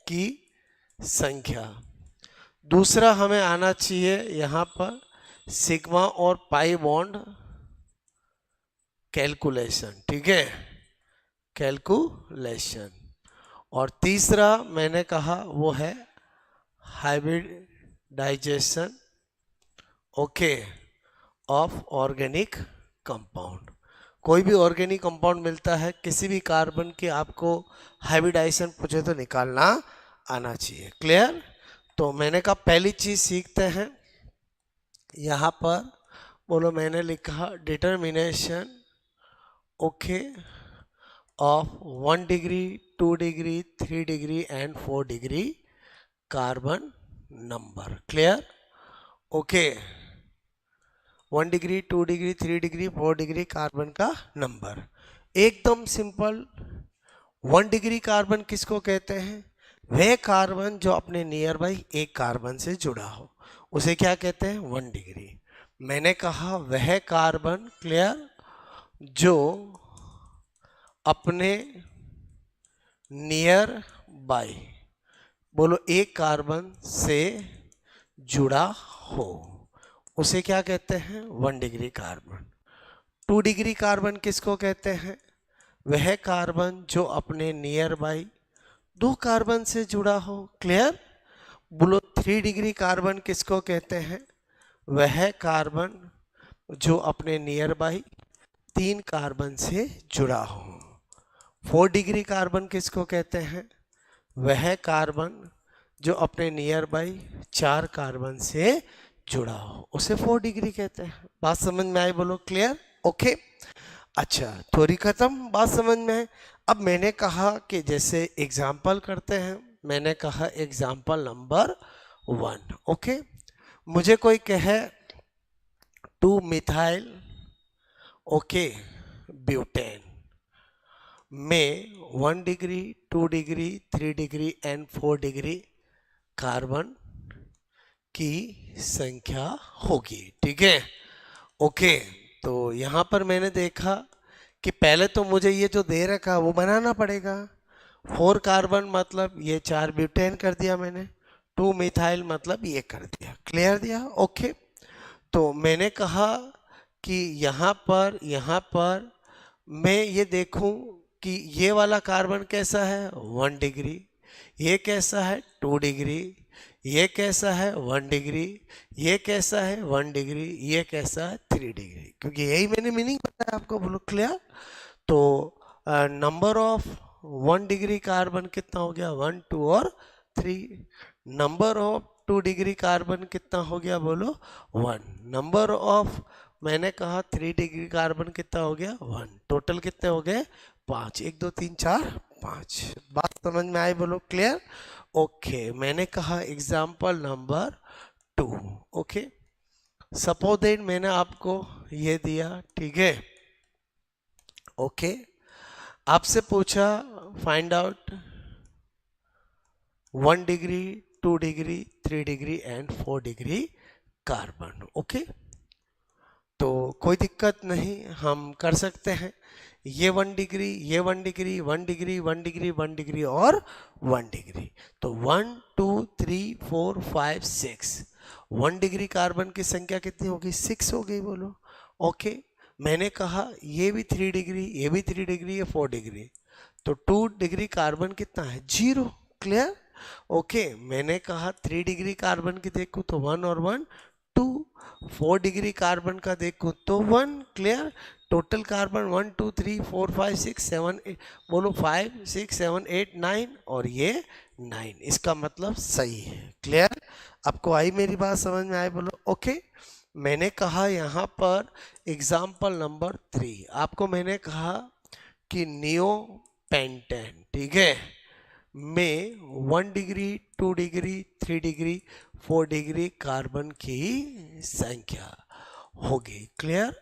की संख्या। दूसरा हमें आना चाहिए यहाँ पर सिग्मा और पाई बॉन्ड कैलकुलेशन, ठीक है, कैलकुलेशन। और तीसरा मैंने कहा वो है hybridisation, okay, of organic compound. कोई भी ऑर्गेनिक कंपाउंड मिलता है किसी भी कार्बन की, आपको हाइब्रिडाइजेशन पूछे तो निकालना आना चाहिए। क्लियर? तो मैंने कहा पहली चीज सीखते हैं यहाँ पर, बोलो, मैंने लिखा determination, okay, of 1 degree 2 degree 3 degree and 4 degree carbon number. Clear? Okay, 1 degree 2 degree 3 degree 4 degree carbon का नंबर। एकदम सिंपल। 1 डिग्री कार्बन किसको कहते हैं? वह कार्बन जो अपने नियर बाई एक कार्बन से जुड़ा हो, उसे क्या कहते हैं? 1 डिग्री। मैंने कहा वह कार्बन, क्लियर, जो अपने नियर बाई, बोलो, एक कार्बन से जुड़ा हो, उसे क्या कहते हैं? 1 डिग्री कार्बन। 2 डिग्री कार्बन किसको कहते हैं? वह कार्बन जो अपने नियर बाई दो कार्बन से जुड़ा हो। क्लियर? बोलो, 3 डिग्री कार्बन किसको कहते हैं? वह कार्बन जो अपने नियर बाई 3 कार्बन से जुड़ा हो। 4 डिग्री कार्बन किसको कहते हैं? वह कार्बन जो अपने नियर बाई 4 कार्बन से जुड़ा हो, उसे 4 डिग्री कहते हैं। बात समझ में आई? बोलो क्लियर? ओके, अच्छा, थोड़ी खत्म, बात समझ में है। अब मैंने कहा कि जैसे एग्जाम्पल करते हैं, मैंने कहा एग्जाम्पल नंबर 1, ओके। मुझे कोई कहे 2 मिथाइल, ओके, ब्यूटेन में 1 degree 2 degree 3 degree and 4 degree carbon की संख्या होगी, ठीक है, ओके। तो यहां पर मैंने देखा कि पहले तो मुझे ये जो दे रखा वो बनाना पड़ेगा। 4 कार्बन मतलब ये 4 ब्यूटेन कर दिया मैंने, 2 मिथाइल मतलब ये कर दिया। क्लियर दिया? ओके। तो मैंने कहा कि यहाँ पर मैं ये देखूं कि ये वाला कार्बन कैसा है? 1 डिग्री। ये कैसा है? 2 डिग्री। ये कैसा है? 1 डिग्री। ये कैसा है? 1 डिग्री। ये कैसा है? 3 डिग्री। क्योंकि यही मैंने मीनिंग बताया आपको। बोलो क्लियर? तो नंबर ऑफ 1 डिग्री कार्बन कितना हो गया? 1 2 और 3। नंबर ऑफ 2 डिग्री कार्बन कितना हो गया? बोलो 1। नंबर ऑफ, मैंने कहा 3 डिग्री कार्बन कितना हो गया? 1। टोटल कितने हो गए? 5। 1 2 3 4 5। बात समझ में आई? बोलो क्लियर? ओके। मैंने कहा example number 2, okay. Suppose that मैंने आपको ये दिया, ठीक है, ओके। आपसे पूछा find out 1 degree 2 degree 3 degree and 4 degree carbon, okay. तो कोई दिक्कत नहीं, हम कर सकते हैं। ये 1 डिग्री, ये 1 डिग्री, 1 डिग्री, 1 डिग्री, 1 डिग्री और 1 डिग्री। तो 1 2 3 4 5 6, 1 डिग्री कार्बन की संख्या कितनी होगी? 6 हो गई। बोलो ओके। मैंने कहा ये भी 3 डिग्री, ये भी 3 डिग्री, ये 4 डिग्री, तो 2 डिग्री कार्बन कितना है? 0। क्लियर? ओके। मैंने कहा 3 डिग्री कार्बन की देखो तो 1 और 1 2, 4 डिग्री कार्बन का देखो तो 1। क्लियर? टोटल कार्बन 1 2 3 4 5 6 7 8, बोलो 5 6 7 8 9, और ये 9। इसका मतलब सही है। क्लियर? आपको आई मेरी बात समझ में? आए? बोलो ओके। मैंने कहा यहाँ पर एग्जाम्पल नंबर 3, आपको मैंने कहा कि नियो पेंटेन, ठीक है, में 1 degree 2 degree 3 degree 4 degree carbon की संख्या होगी। क्लियर?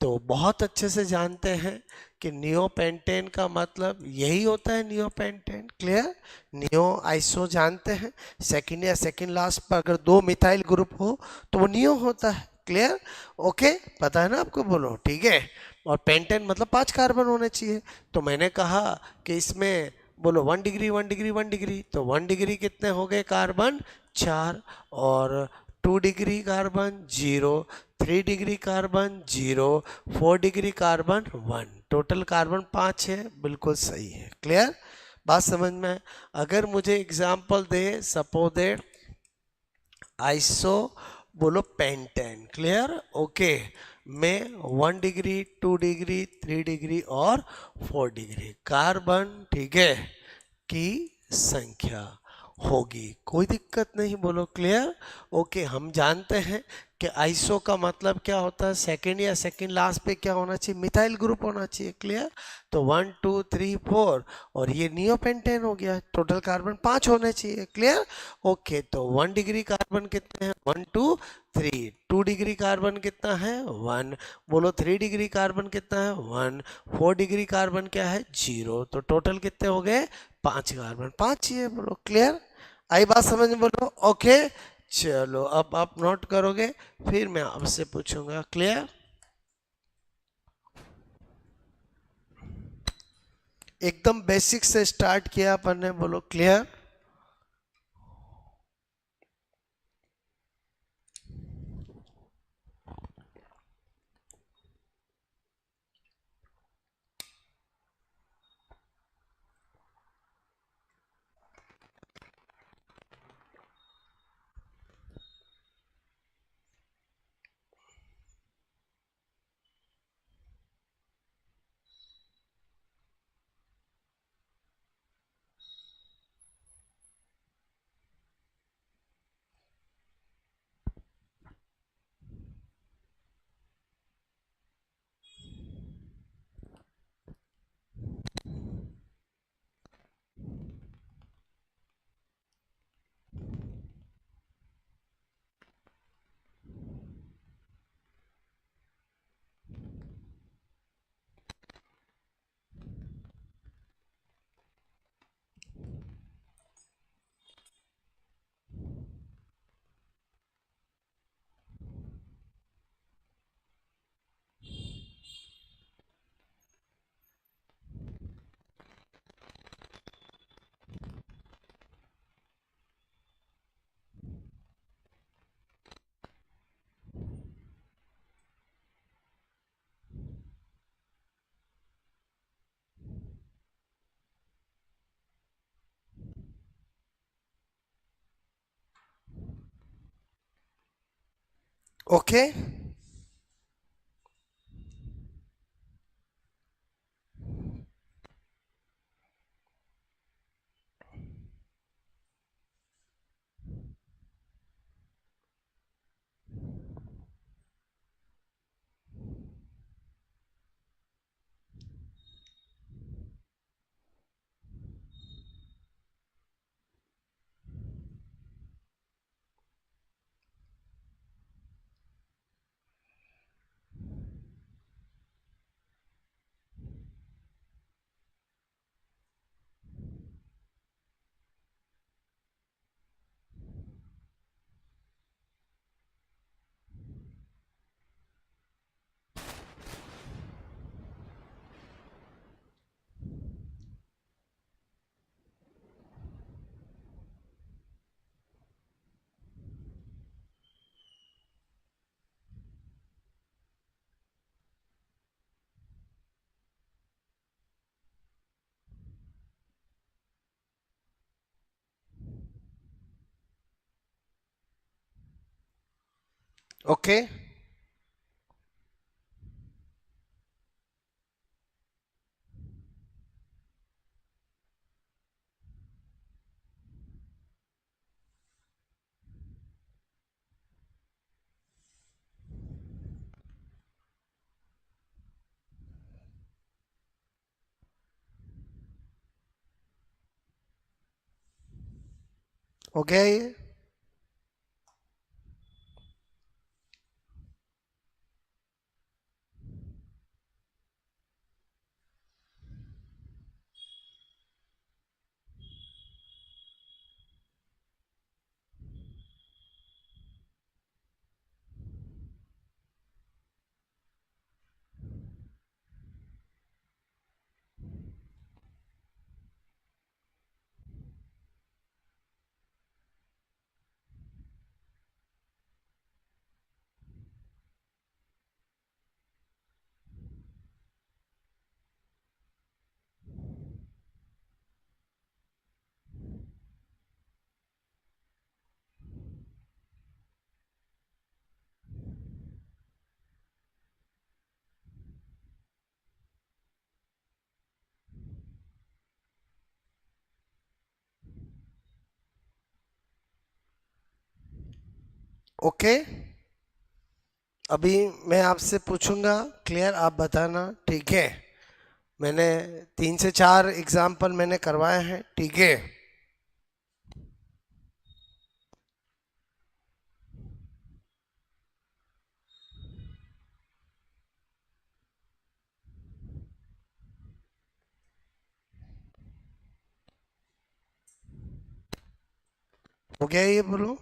तो बहुत अच्छे से जानते हैं कि नियोपेंटेन का मतलब यही होता है, नियोपेंटेन। क्लियर? नियो आइसो जानते हैं, सेकंड या सेकंड लास्ट पर अगर 2 मिथाइल ग्रुप हो तो वो नियो होता है। क्लियर? ओके, पता है ना आपको? बोलो ठीक है। और पेंटेन मतलब 5 कार्बन होने चाहिए। तो मैंने कहा कि इसमें बोलो 1 डिग्री 1 डिग्री 1 डिग्री, तो 1 डिग्री कितने हो गए कार्बन? 4। और 2 degree carbon 0, 3 degree carbon 0, 4 degree carbon 1, total carbon 5 है। बिल्कुल सही है। क्लियर? बात समझ में? अगर मुझे example they, suppose that iso बोलो पेंटेन। क्लियर? ओके। में 1 डिग्री 2 डिग्री 3 डिग्री और 4 डिग्री कार्बन, ठीक है, की संख्या होगी। कोई दिक्कत नहीं, बोलो क्लियर? ओके। हम जानते हैं कि आइसो का मतलब क्या होता है, सेकंड या सेकंड लास्ट पे क्या होना चाहिए? मिथाइल ग्रुप होना चाहिए। क्लियर? तो 1 2 3 4, और ये नियोपेंटेन हो गया, टोटल कार्बन 5 होने चाहिए। क्लियर? ओके। तो 1 डिग्री कार्बन कितने हैं? 1 2 3। 2 डिग्री कार्बन कितना है? 1। बोलो 3 डिग्री कार्बन कितना है? 1। 4 डिग्री कार्बन क्या है? 0। तो टोटल कितने हो गए? 5 कार्बन। 5 ही है। बोलो क्लियर? आई बात समझ में? बोलो ओके। चलो अब आप नोट करोगे, फिर मैं आपसे पूछूंगा। क्लियर? एकदम बेसिक से स्टार्ट किया अपन ने। बोलो क्लियर? ओके। ओके। हो गया ये? ओके, अभी मैं आपसे पूछूंगा, क्लियर, आप बताना, ठीक है। मैंने 3 से 4 एग्जाम्पल मैंने करवाए हैं, ठीक है। हो गया ये, बोलो।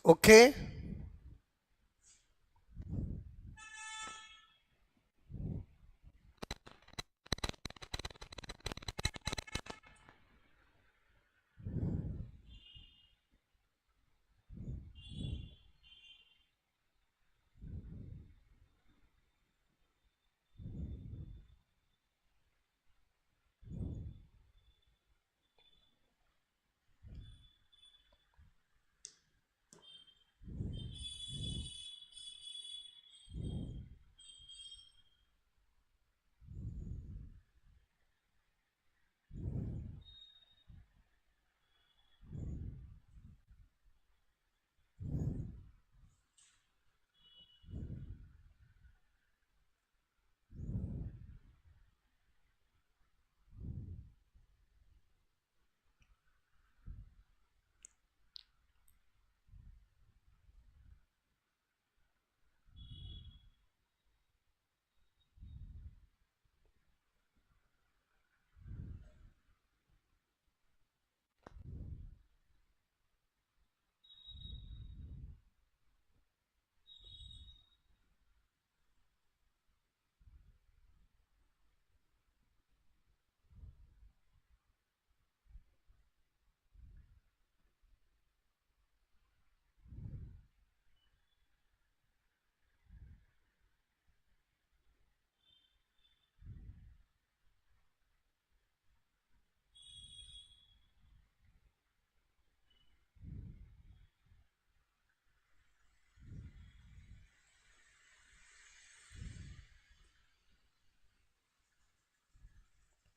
ओके,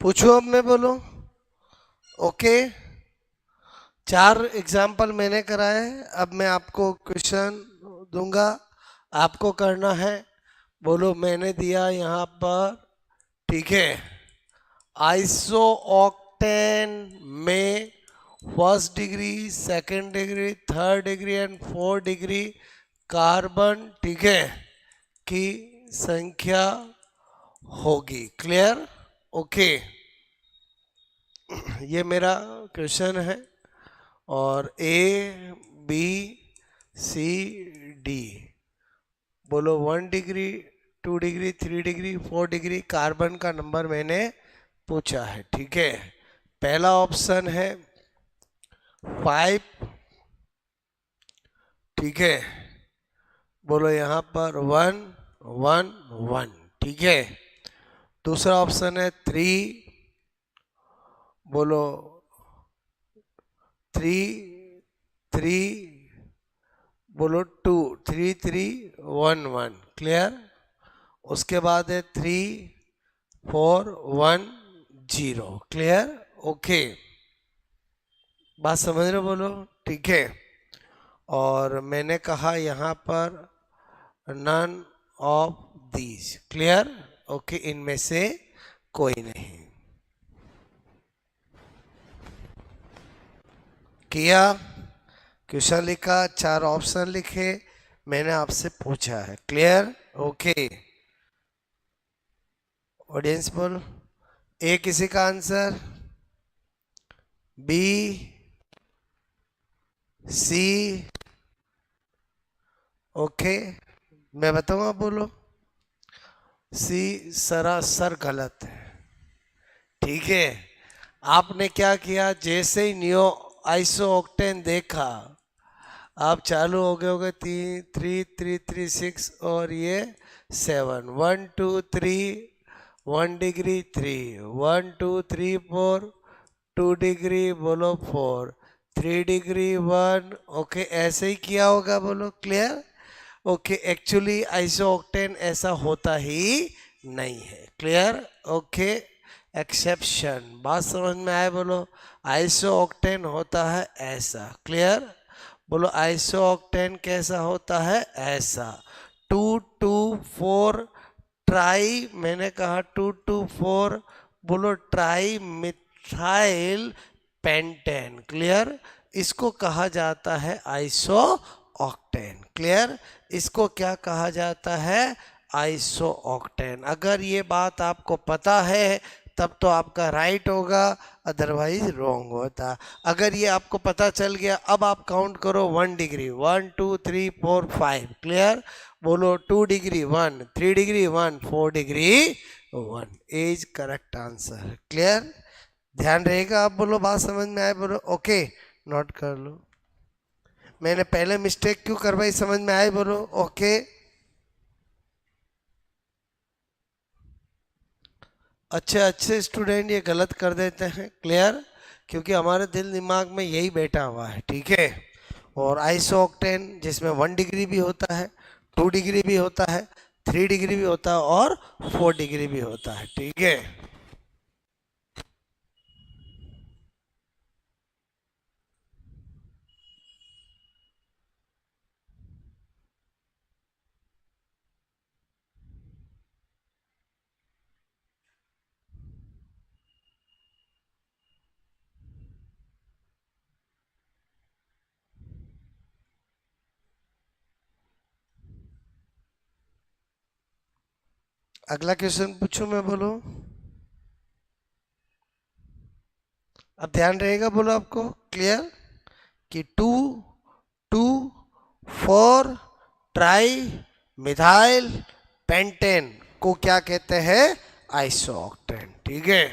पूछो अब, मैं बोलो। ओके, 4 एग्जाम्पल मैंने कराए हैं, अब मैं आपको क्वेश्चन दूंगा, आपको करना है। बोलो, मैंने दिया यहाँ पर, ठीक है। आइसो ऑक्टेन में first degree, second degree, third degree and fourth degree carbon, ठीक है, की संख्या होगी। क्लियर? ओके, ये मेरा क्वेश्चन है। और ए बी सी डी, बोलो 1 degree, 2 degree, 3 degree, 4 degree carbon का नंबर मैंने पूछा है, ठीक है। पहला ऑप्शन है 5, ठीक है। बोलो यहाँ पर 1 1 1, ठीक है। दूसरा ऑप्शन है 3, बोलो 3 3, बोलो 2 3 3 1 1, क्लियर। उसके बाद है 3 4 1 0, क्लियर। ओके, बात समझ रहे हो? बोलो, ठीक है। और मैंने कहा यहाँ पर none of these, clear, okay, इनमें से कोई नहीं। किया, क्वेश्चन लिखा, 4 ऑप्शन लिखे, मैंने आपसे पूछा है, क्लियर, ओके। ऑडियंस बोल, ए किसी का आंसर, बी, सी, ओके, मैं बताऊं, आप बोलो। सी सरासर गलत है, ठीक है। आपने क्या किया, जैसे ही नियो आइसो ऑक्टेन देखा, आप चालू हो गए होगे, 3 3 3 6 और ये 7, 1 2 3, 1 डिग्री 3, 1 2 3 4, 2 डिग्री बोलो 4, 3 डिग्री 1, ओके, ऐसे ही किया होगा, बोलो, clear, okay. Actually iso octane ऐसा होता ही नहीं है, क्लियर, ओके। एक्सेप्शन, बात समझ में आए, बोलो। आइसो ऑक्टेन होता है ऐसा, क्लियर, बोलो। आइसो ऑक्टेन कैसा होता है, ऐसा। 2 2 4 ट्राई, मैंने कहा 2 2 4, बोलो ट्राई मिथाइल पेंटेन, क्लियर। इसको कहा जाता है आइसो ऑक्टेन, क्लियर। इसको क्या कहा जाता है, आइसो ऑक्टेन। अगर ये बात आपको पता है तब तो आपका राइट होगा, अदरवाइज रॉन्ग होता। अगर ये आपको पता चल गया, अब आप काउंट करो, 1 डिग्री 1 2 3 4 5, क्लियर, बोलो 2 degree 1, 3 degree 1, 4 degree 1 is correct answer, clear. ध्यान रहेगा, आप बोलो, बात समझ में आए, बोलो, ओके, नोट कर लो। मैंने पहले मिस्टेक क्यों करवाई, समझ में आए, बोलो, ओके। अच्छे अच्छे स्टूडेंट ये गलत कर देते हैं, क्लियर, क्योंकि हमारे दिल दिमाग में यही बैठा हुआ है, ठीक है। और आइसो ऑक्टेन जिसमें 1 डिग्री भी होता है, 2 डिग्री भी होता है, 3 डिग्री भी होता है और 4 डिग्री भी होता है, ठीक है। अगला क्वेश्चन पूछूं मैं, बोलो। अब ध्यान रहेगा, बोलो, आपको क्लियर, कि 2 2 4 ट्राई मिथाइल पेंटेन को क्या कहते हैं, आइसो ऑक्टेन, ठीक है।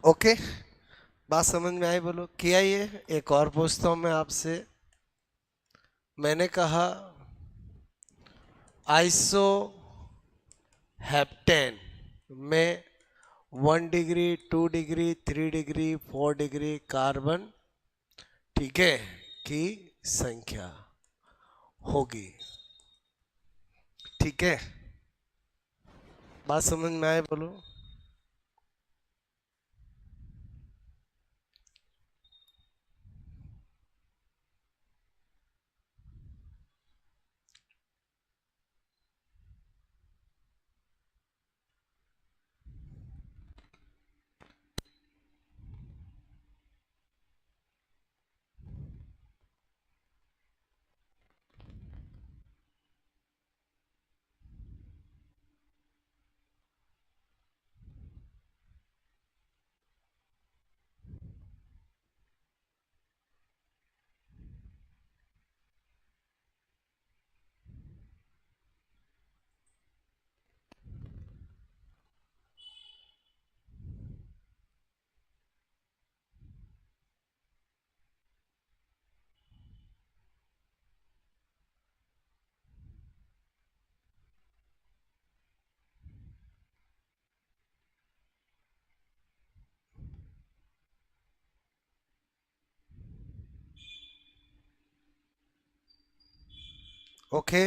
ओके, बात समझ में आई? बोलो किया ये। एक और पूछता हूं मैं आपसे। मैंने कहा आइसो हेप्टेन में 1 degree, 2 degree, 3 degree, 4 degree carbon, ठीक है, की संख्या होगी। ठीक है, बात समझ में आए? बोलो। ओके,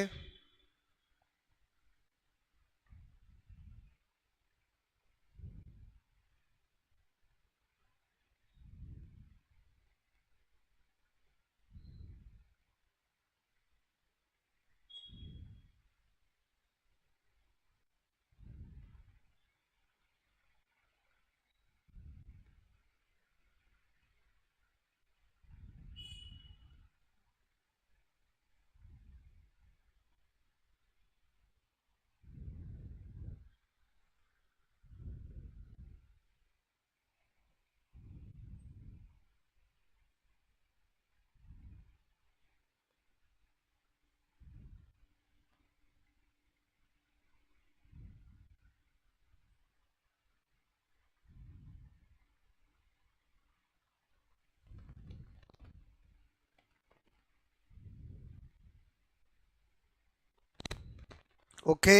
ओके,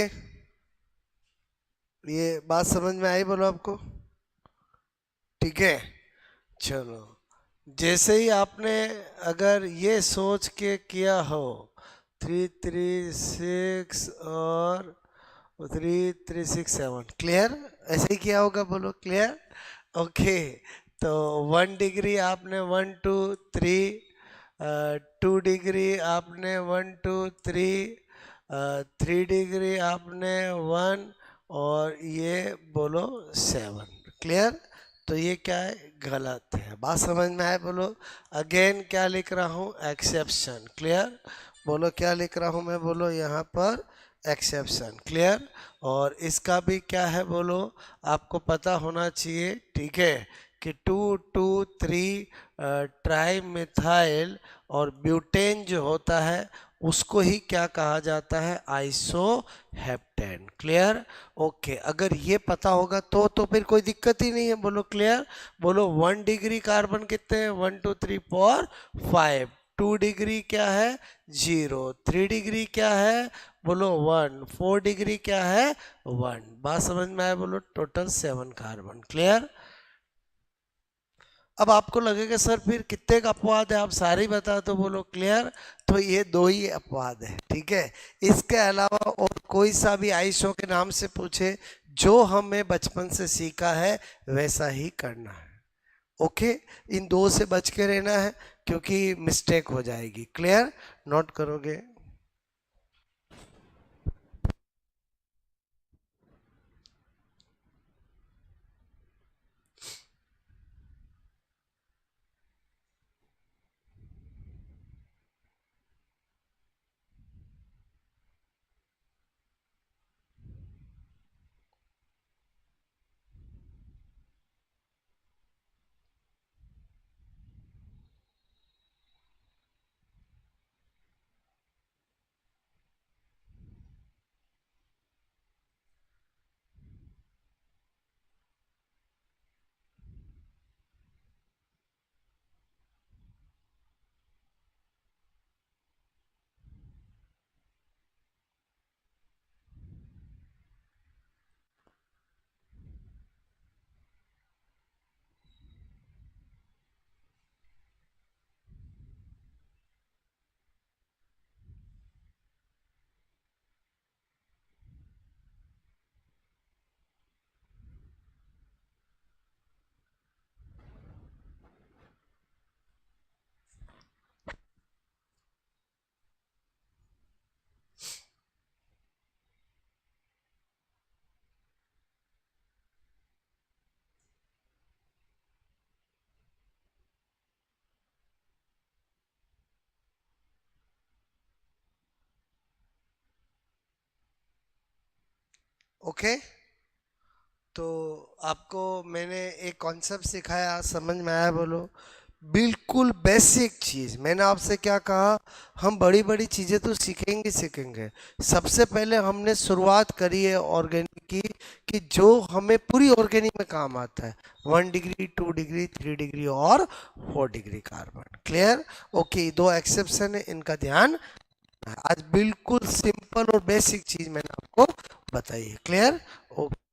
ये बात समझ में आई? बोलो आपको। ठीक है, चलो। जैसे ही आपने अगर ये सोच के किया हो 3 3 6 और 3 3 6 7, क्लियर? ऐसे ही किया होगा, बोलो क्लियर। ओके, तो 1 डिग्री आपने 1 2 3, 2 डिग्री आपने 1 2 3, 3 डिग्री आपने 1, और ये बोलो 7, क्लियर? तो ये क्या है? गलत है। बात समझ में आए? बोलो। अगेन क्या लिख रहा हूँ? Exception, clear? बोलो क्या लिख रहा हूँ मैं? बोलो यहाँ पर एक्सेप्शन, क्लियर? और इसका भी क्या है? बोलो, आपको पता होना चाहिए, ठीक है, कि 2 2 3 ट्राई मिथाइल और ब्यूटेन जो होता है उसको ही क्या कहा जाता है? Iso heptane, clear? ओके, अगर ये पता होगा तो फिर कोई दिक्कत ही नहीं है। बोलो क्लियर? बोलो 1 डिग्री कार्बन कितने हैं? 1 2 3 4 5। 2 डिग्री क्या है? 0। 3 डिग्री क्या है? बोलो 1। 4 डिग्री क्या है? 1। बात समझ में आया? बोलो टोटल 7 कार्बन, क्लियर? अब आपको लगेगा सर फिर कितने का अपवाद है, आप सारे ही बता दो। बोलो क्लियर? तो ये 2 ही अपवाद है, ठीक है? इसके अलावा और कोई सा भी आइसो के नाम से पूछे, जो हमें बचपन से सीखा है वैसा ही करना है। ओके, इन 2 से बच के रहना है क्योंकि मिस्टेक हो जाएगी। क्लियर? नोट करोगे? ओके, तो आपको मैंने एक कॉन्सेप्ट सिखाया, समझ में आया बोलो? बिल्कुल बेसिक चीज। मैंने आपसे क्या कहा, हम बड़ी बड़ी चीजें तो सीखेंगे। सबसे पहले हमने शुरुआत करी है ऑर्गेनिक की, कि जो हमें पूरी ऑर्गेनिक में काम आता है, 1 डिग्री, 2 डिग्री, 3 डिग्री और 4 डिग्री कार्बन। क्लियर? ओके, दो एक्सेप्शन है, इनका ध्यान रखना है। आज बिल्कुल सिंपल और बेसिक चीज मैंने आपको बताई है। क्लियर? ओके।